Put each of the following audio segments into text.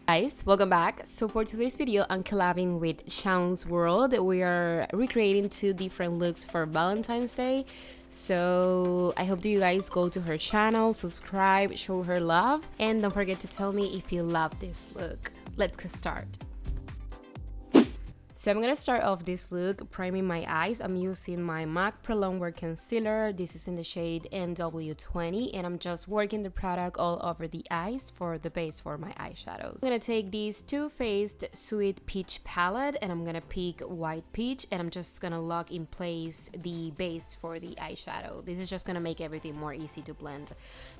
Guys, welcome back. So for today's video, I'm collabing with Shaunz World. We are recreating 2 different looks for Valentine's Day. So I hope that you guys go to her channel, subscribe, show her love, and don't forget to tell me if you love this look. Let's get started. So I'm gonna start off this look priming my eyes. I'm using my MAC Prolongwear Concealer. This is in the shade Nw20, and I'm just working the product all over the eyes for the base for my eyeshadows. I'm gonna take this Faced Swett Peach palette, and I'm gonna pick White Peach, and I'm just gonna lock in place the base for the eyeshadow. This is just gonna make everything more easy to blend.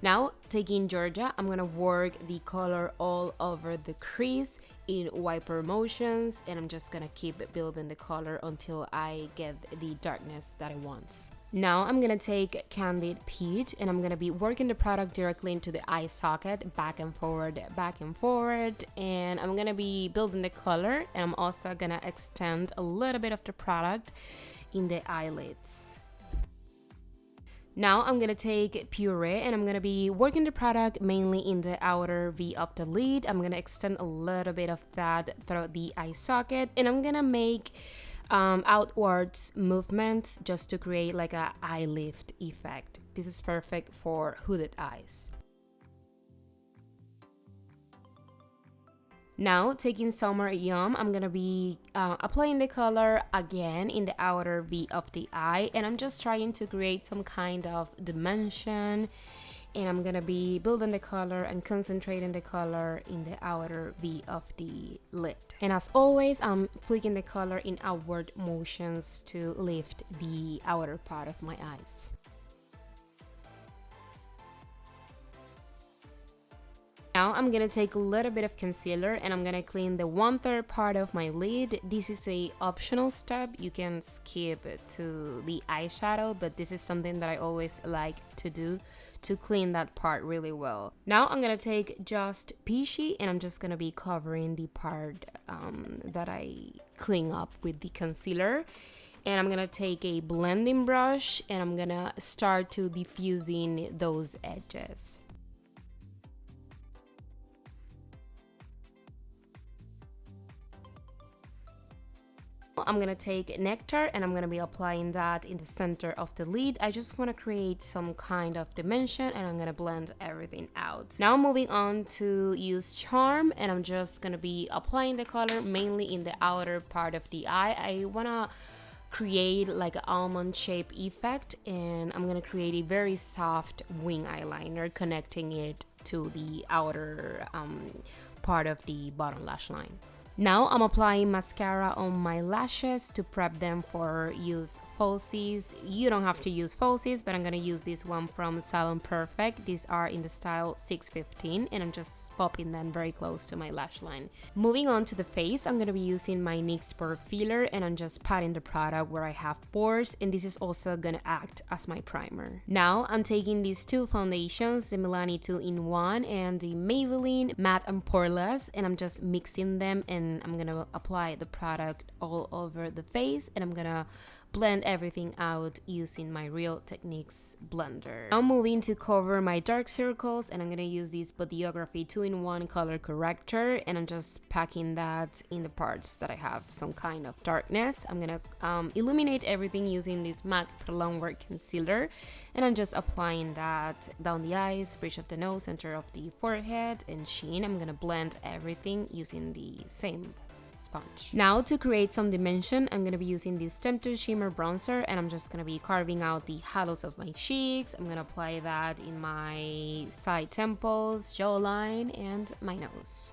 Now, taking Georgia, I'm gonna work the color all over the crease in wiper motions, and I'm just gonna keep building the color until I get the darkness that I want. Now I'm gonna take Candied Peach, and I'm gonna be working the product directly into the eye socket, back and forward, and I'm gonna be building the color, and I'm also gonna extend a little bit of the product in the eyelids. Now I'm gonna take Puree, and I'm gonna be working the product mainly in the outer V of the lid. I'm gonna extend a little bit of that throughout the eye socket, and I'm gonna make outwards movements just to create like a eye lift effect. This is perfect for hooded eyes. Now, taking Summer Yum, I'm gonna be applying the color again in the outer V of the eye, and I'm just trying to create some kind of dimension, and I'm gonna be building the color and concentrating the color in the outer V of the lid. And as always, I'm flicking the color in outward motions to lift the outer part of my eyes. Now I'm gonna take a little bit of concealer, and I'm gonna clean the 1/3 part of my lid. This is a optional step. You can skip it to the eyeshadow, but this is something that I always like to do to clean that part really well. Now I'm gonna take just Peachy, and I'm just gonna be covering the part that I clean up with the concealer. And I'm gonna take a blending brush, and I'm gonna start to diffusing those edges. I'm gonna take Nectar, and I'm gonna be applying that in the center of the lid. I just want to create some kind of dimension, and I'm gonna blend everything out. Now moving on to use Charm, and I'm just gonna be applying the color mainly in the outer part of the eye. I wanna create like an almond shape effect, and I'm gonna create a very soft wing eyeliner connecting it to the outer part of the bottom lash line. Now I'm applying mascara on my lashes to prep them for use falsies. You don't have to use falsies, but I'm gonna use this one from Salon Perfect. These are in the style 615, and I'm just popping them very close to my lash line. Moving on to the face, I'm gonna be using my Nyx Pore Filler, and I'm just patting the product where I have pores, and this is also gonna act as my primer. Now I'm taking these 2 foundations, the MIani 2-in-1 and the Maybelline Matte and Poreless, and I'm just mixing them, and I'm gonna apply the product all over the face, and I'm gonna blend everything out using my Real Techniques blender. Now moving to cover my dark circles, and I'm gonna use this Bodyography 2-in-1 color corrector, and I'm just packing that in the parts that I have some kind of darkness. I'm gonna illuminate everything using this MAC Prolongwear Concealer, and I'm just applying that down the eyes, bridge of the nose, center of the forehead, and chin. I'm gonna blend everything using the same sponge. Now to create some dimension, I'm gonna be using this Temptu Shimmer bronzer, and I'm just gonna be carving out the hollows of my cheeks. I'm gonna apply that in my side temples, jawline, and my nose.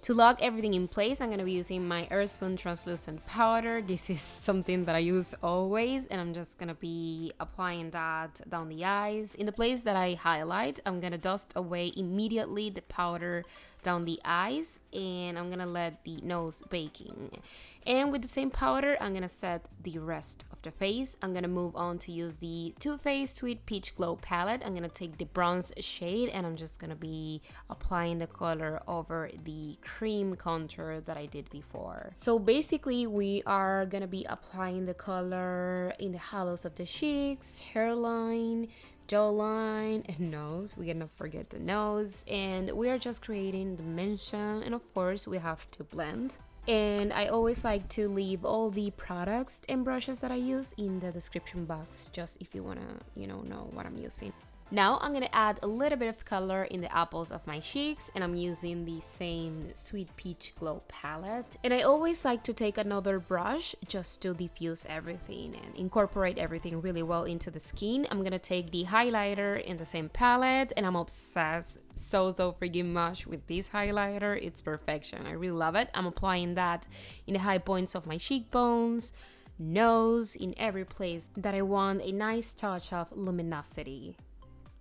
To lock everything in place, I'm going to be using my Airspun translucent powder. This is something that I use always, and I'm just going to be applying that down the eyes. In the place that I highlight, I'm going to dust away immediately the powder down the eyes, and I'm going to let the nose baking. And with the same powder, I'm going to set the rest of the face. I'm going to move on to use the Too Faced Sweet Peach Glow palette. I'm going to take the bronze shade, and I'm just going to be applying the color over the cream contour that I did before. So basically, we are going to be applying the color in the hollows of the cheeks, hairline, jawline and nose. We cannot forget the nose, and we are just creating dimension, and of course we have to blend. And I always like to leave all the products and brushes that I use in the description box, just if you wanna, know what I'm using. Now I'm gonna add a little bit of color in the apples of my cheeks, and I'm using the same Sweet Peach Glow palette. And I always like to take another brush just to diffuse everything and incorporate everything really well into the skin. I'm gonna take the highlighter in the same palette, and I'm obsessed so freaking much with this highlighter. It's perfection. I really love it. I'm applying that in the high points of my cheekbones, nose, in every place that I want a nice touch of luminosity.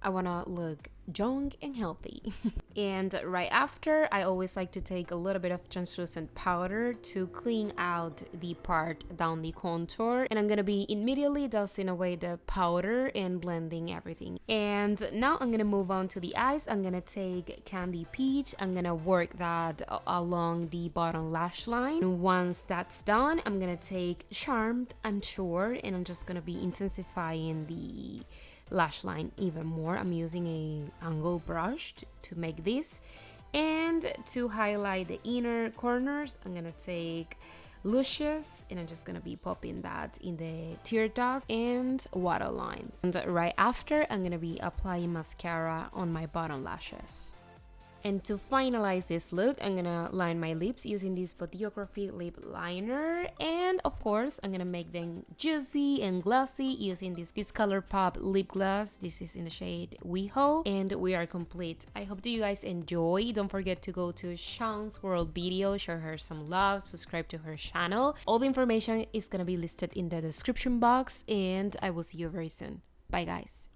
I wanna look young and healthy. And right after, I always like to take a little bit of translucent powder to clean out the part down the contour. And I'm gonna be immediately dusting away the powder and blending everything. And now I'm gonna move on to the eyes. I'm gonna take Candy Peach. I'm gonna work that along the bottom lash line. And once that's done, I'm gonna take Charmed, I'm sure, and I'm just gonna be intensifying the lash line even more. I'm using a angle brush to make this, and to highlight the inner corners I'm gonna take Luscious, and I'm just gonna be popping that in the tear duct and waterlines. And right after, I'm gonna be applying mascara on my bottom lashes. And to finalize this look, I'm gonna line my lips using this Bodyography Lip Liner. And of course, I'm gonna make them juicy and glossy using this Colourpop lip gloss. This is in the shade Weho. And we are complete. I hope that you guys enjoy. Don't forget to go to Shaunz World Video, show her some love, subscribe to her channel. All the information is gonna be listed in the description box, and I will see you very soon. Bye guys.